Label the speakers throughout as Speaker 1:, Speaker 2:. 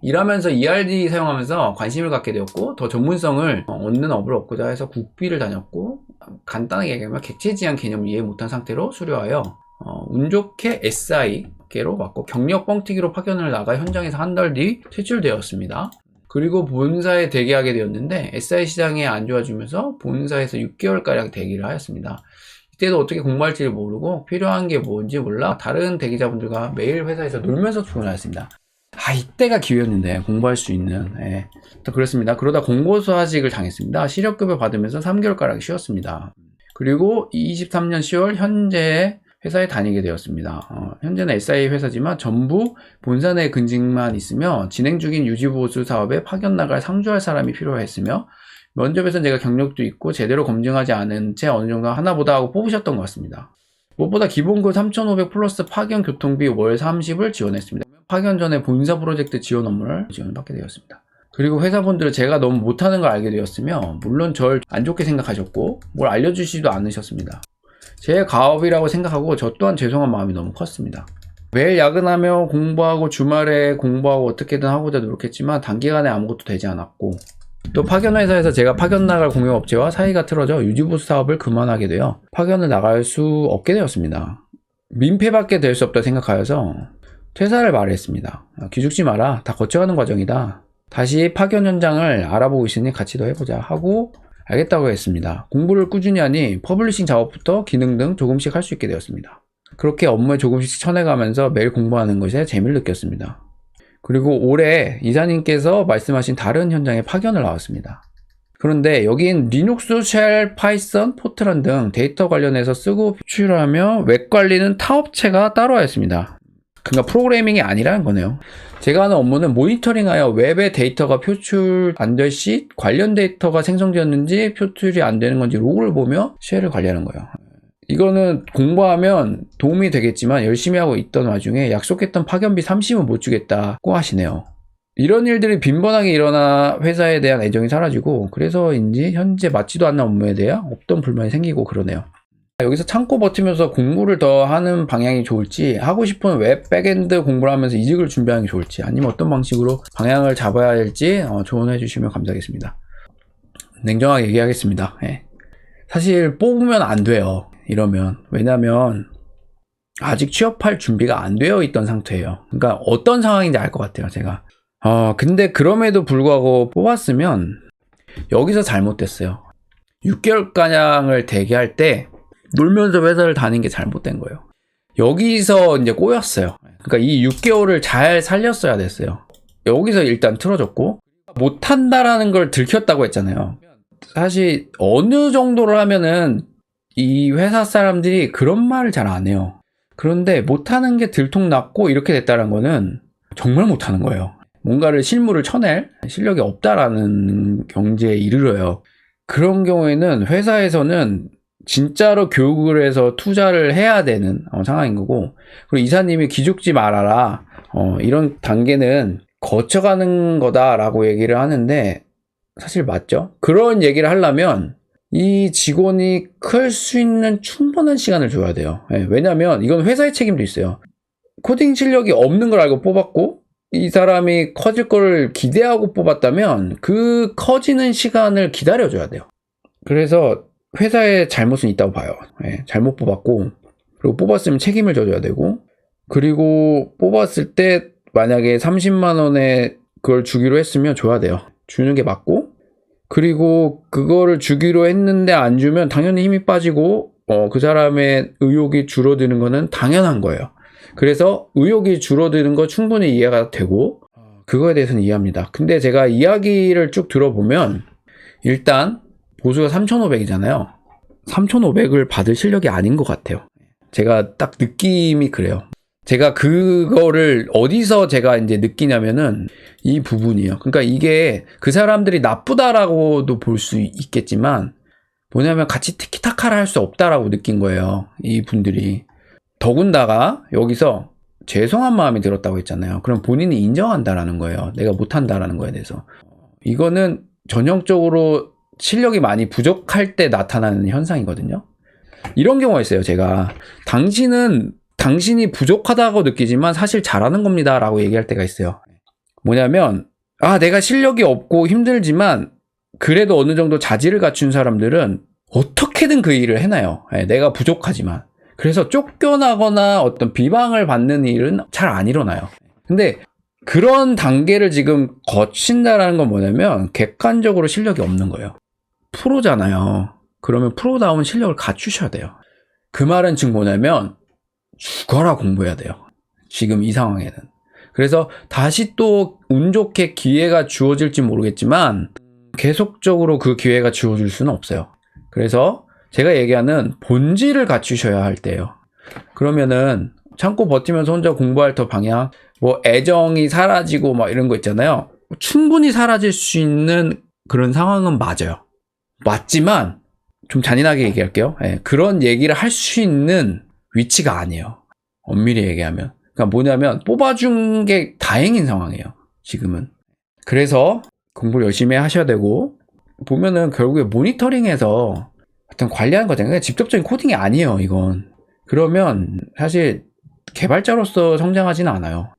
Speaker 1: 일하면서 ERD 사용하면서 관심을 갖게 되었고 더 전문성을 얻는 업을 얻고자 해서 국비를 다녔고, 간단하게 얘기하면 객체지향 개념을 이해 못한 상태로 수료하여 운 좋게 SI계로 왔고 경력 뻥튀기로 파견을 나가 현장에서 한 달 뒤 퇴출되었습니다. 그리고 본사에 대기하게 되었는데 SI 시장이 안 좋아지면서 본사에서 6개월가량 대기를 하였습니다. 이때도 어떻게 공부할지를 모르고 필요한 게 뭔지 몰라 다른 대기자분들과 매일 회사에서 놀면서 출근하였습니다. 이때가 기회였는데 공부할 수 있는. 그렇습니다. 그러다 공고사직을 당했습니다. 실업급여 받으면서 3개월가량 쉬었습니다. 그리고 23년 10월 현재 회사에 다니게 되었습니다. 현재는 SI 회사지만 전부 본사 내 근직만 있으며 진행 중인 유지보수 사업에 파견 나갈 상주할 사람이 필요했으며, 면접에서는 제가 경력도 있고 제대로 검증하지 않은 채 어느 정도 하나보다 하고 뽑으셨던 것 같습니다. 무엇보다 기본급 3,500 플러스 파견 교통비 월 30을 지원했습니다. 파견 전에 본사 프로젝트 지원 업무를 지원받게 되었습니다. 그리고 회사분들은 제가 너무 못하는 걸 알게 되었으며 물론 절 안 좋게 생각하셨고 뭘 알려주시지도 않으셨습니다. 제 가업이라고 생각하고 저 또한 죄송한 마음이 너무 컸습니다. 매일 야근하며 공부하고 주말에 공부하고 어떻게든 하고자 노력했지만 단기간에 아무것도 되지 않았고, 또 파견회사에서 제가 파견 나갈 공용업체와 사이가 틀어져 유지보수 사업을 그만하게 되어 파견을 나갈 수 없게 되었습니다. 민폐밖에 될 수 없다 생각하여서 퇴사를 말했습니다. 기죽지 마라. 다 거쳐가는 과정이다. 다시 파견 현장을 알아보고 있으니 같이 더 해보자 하고 알겠다고 했습니다. 공부를 꾸준히 하니 퍼블리싱 작업부터 기능 등 조금씩 할 수 있게 되었습니다. 그렇게 업무에 조금씩 쳐내가면서 매일 공부하는 것에 재미를 느꼈습니다. 그리고 올해 이사님께서 말씀하신 다른 현장에 파견을 나왔습니다. 그런데 여긴 리눅스, 쉘, 파이썬, 포트란 등 데이터 관련해서 쓰고 표출하며 웹 관리는 타 업체가 따로 하였습니다. 그러니까 프로그래밍이 아니라는 거네요. 제가 하는 업무는 모니터링하여 웹에 데이터가 표출 안 될 시 관련 데이터가 생성되었는지 표출이 안 되는 건지 로그를 보며 쉘을 관리하는 거예요. 이거는 공부하면 도움이 되겠지만 열심히 하고 있던 와중에 약속했던 파견비 30은 못 주겠다고 하시네요. 이런 일들이 빈번하게 일어나 회사에 대한 애정이 사라지고 그래서인지 현재 맞지도 않는 업무에 대한 없던 불만이 생기고 그러네요. 여기서 참고 버티면서 공부를 더 하는 방향이 좋을지, 하고 싶은 웹 백엔드 공부를 하면서 이직을 준비하는 게 좋을지, 아니면 어떤 방식으로 방향을 잡아야 할지 조언해 주시면 감사하겠습니다. 냉정하게 얘기하겠습니다. 사실 뽑으면 안 돼요. 이러면. 왜냐면 아직 취업할 준비가 안 되어 있던 상태예요. 그러니까 어떤 상황인지 알 것 같아요, 제가. 근데 그럼에도 불구하고 뽑았으면 여기서 잘못됐어요. 6개월가량을 대기할 때 놀면서 회사를 다니는 게 잘못된 거예요. 여기서 이제 꼬였어요. 그러니까 이 6개월을 잘 살렸어야 됐어요. 여기서 일단 틀어졌고, 못한다라는 걸 들켰다고 했잖아요. 사실 어느 정도를 하면은 이 회사 사람들이 그런 말을 잘 안 해요. 그런데 못하는 게 들통났고 이렇게 됐다는 거는 정말 못하는 거예요. 뭔가를 실무를 쳐낼 실력이 없다라는 경지에 이르러요. 그런 경우에는 회사에서는 진짜로 교육을 해서 투자를 해야 되는 상황인 거고, 그리고 이사님이 기죽지 말아라, 이런 단계는 거쳐가는 거다라고 얘기를 하는데 사실 맞죠? 그런 얘기를 하려면 이 직원이 클 수 있는 충분한 시간을 줘야 돼요. 왜냐면 이건 회사의 책임도 있어요. 코딩 실력이 없는 걸 알고 뽑았고 이 사람이 커질 거를 기대하고 뽑았다면 그 커지는 시간을 기다려줘야 돼요. 그래서 회사에 잘못은 있다고 봐요. 잘못 뽑았고, 그리고 뽑았으면 책임을 져줘야 되고, 그리고 뽑았을 때 만약에 30만 원에 그걸 주기로 했으면 줘야 돼요. 주는 게 맞고, 그리고 그거를 주기로 했는데 안 주면 당연히 힘이 빠지고 그 사람의 의욕이 줄어드는 거는 당연한 거예요. 그래서 의욕이 줄어드는 거 충분히 이해가 되고 그거에 대해서는 이해합니다. 근데 제가 이야기를 쭉 들어보면 일단 보수가 3,500이잖아요. 3,500을 받을 실력이 아닌 것 같아요. 제가 딱 느낌이 그래요. 제가 그거를 어디서 제가 이제 느끼냐면은 이 부분이에요. 그러니까 이게 그 사람들이 나쁘다라고도 볼 수 있겠지만 뭐냐면 같이 티키타카를 할 수 없다라고 느낀 거예요. 이 분들이. 더군다나 여기서 죄송한 마음이 들었다고 했잖아요. 그럼 본인이 인정한다라는 거예요. 내가 못한다라는 거에 대해서. 이거는 전형적으로 실력이 많이 부족할 때 나타나는 현상이거든요. 이런 경우가 있어요. 제가 당신이 부족하다고 느끼지만 사실 잘하는 겁니다 라고 얘기할 때가 있어요. 뭐냐면 내가 실력이 없고 힘들지만 그래도 어느 정도 자질을 갖춘 사람들은 어떻게든 그 일을 해놔요. 내가 부족하지만. 그래서 쫓겨나거나 어떤 비방을 받는 일은 잘 안 일어나요. 근데 그런 단계를 지금 거친다라는 건 뭐냐면 객관적으로 실력이 없는 거예요. 프로잖아요. 그러면 프로다운 실력을 갖추셔야 돼요. 그 말은 즉 뭐냐면 죽어라 공부해야 돼요. 지금 이 상황에는. 그래서 다시 또 운 좋게 기회가 주어질지 모르겠지만 계속적으로 그 기회가 주어질 수는 없어요. 그래서 제가 얘기하는 본질을 갖추셔야 할 때예요. 그러면은 참고 버티면서 혼자 공부할 더 방향, 뭐 애정이 사라지고 막 이런 거 있잖아요. 충분히 사라질 수 있는 그런 상황은 맞아요. 맞지만 좀 잔인하게 얘기할게요. 그런 얘기를 할 수 있는 위치가 아니에요. 엄밀히 얘기하면. 그러니까 뭐냐면 뽑아준 게 다행인 상황이에요. 지금은. 그래서 공부를 열심히 하셔야 되고 보면은 결국에 모니터링에서 어떤 관리하는 거잖아요. 직접적인 코딩이 아니에요. 이건. 그러면 사실 개발자로서 성장하지는 않아요.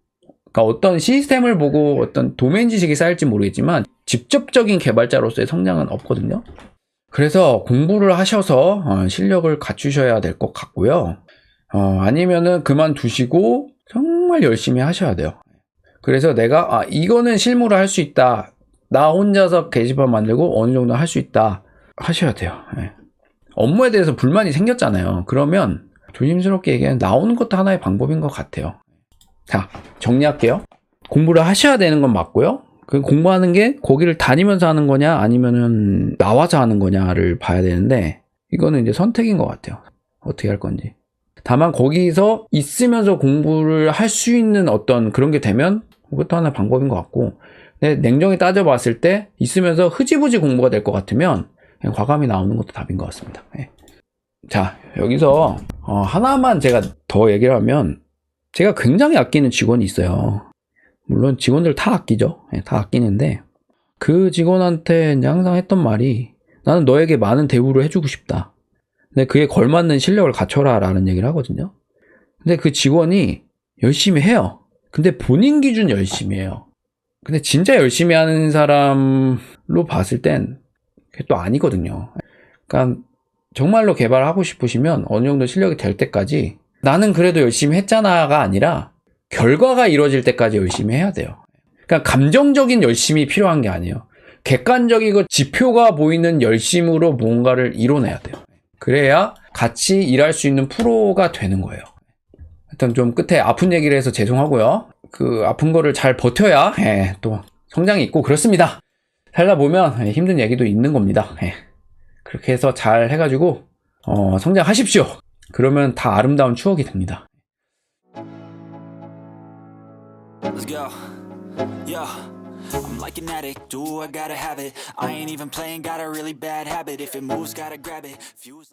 Speaker 1: 그러니까 어떤 시스템을 보고 어떤 도메인 지식이 쌓일지 모르겠지만 직접적인 개발자로서의 성장은 없거든요. 그래서 공부를 하셔서 실력을 갖추셔야 될 것 같고요. 아니면은 그만두시고 정말 열심히 하셔야 돼요. 그래서 내가 이거는 실무로 할 수 있다. 나 혼자서 게시판 만들고 어느 정도 할 수 있다. 하셔야 돼요. 업무에 대해서 불만이 생겼잖아요. 그러면 조심스럽게 얘기하면 나오는 것도 하나의 방법인 것 같아요. 자, 정리할게요. 공부를 하셔야 되는 건 맞고요. 그 공부하는 게 거기를 다니면서 하는 거냐 아니면은 나와서 하는 거냐를 봐야 되는데 이거는 이제 선택인 것 같아요. 어떻게 할 건지. 다만 거기서 있으면서 공부를 할 수 있는 어떤 그런 게 되면 그것도 하나의 방법인 것 같고 근데 냉정히 따져봤을 때 있으면서 흐지부지 공부가 될 것 같으면 그냥 과감히 나오는 것도 답인 것 같습니다. 자, 여기서 하나만 제가 더 얘기를 하면 제가 굉장히 아끼는 직원이 있어요. 물론 직원들 다 아끼죠. 다 아끼는데 그 직원한테 이제 항상 했던 말이 나는 너에게 많은 대우를 해주고 싶다. 근데 그에 걸맞는 실력을 갖춰라 라는 얘기를 하거든요. 근데 그 직원이 열심히 해요. 근데 본인 기준 열심히 해요. 근데 진짜 열심히 하는 사람로 봤을 땐 그게 또 아니거든요. 그러니까 정말로 개발하고 싶으시면 어느 정도 실력이 될 때까지 나는 그래도 열심히 했잖아가 아니라 결과가 이루어질 때까지 열심히 해야 돼요. 그러니까 감정적인 열심이 필요한 게 아니에요. 객관적이고 지표가 보이는 열심으로 뭔가를 이뤄내야 돼요. 그래야 같이 일할 수 있는 프로가 되는 거예요. 하여튼 좀 끝에 아픈 얘기를 해서 죄송하고요. 그 아픈 거를 잘 버텨야 또 성장이 있고 그렇습니다. 살다 보면 힘든 얘기도 있는 겁니다. 그렇게 해서 잘 해가지고 성장하십시오. 그러면 다 아름다운 추억이 됩니다.
Speaker 2: Let's go. Yeah. I'm like an addict, do I gotta have it. I ain't even playing, got a really bad habit. If it moves, gotta grab it. Fuse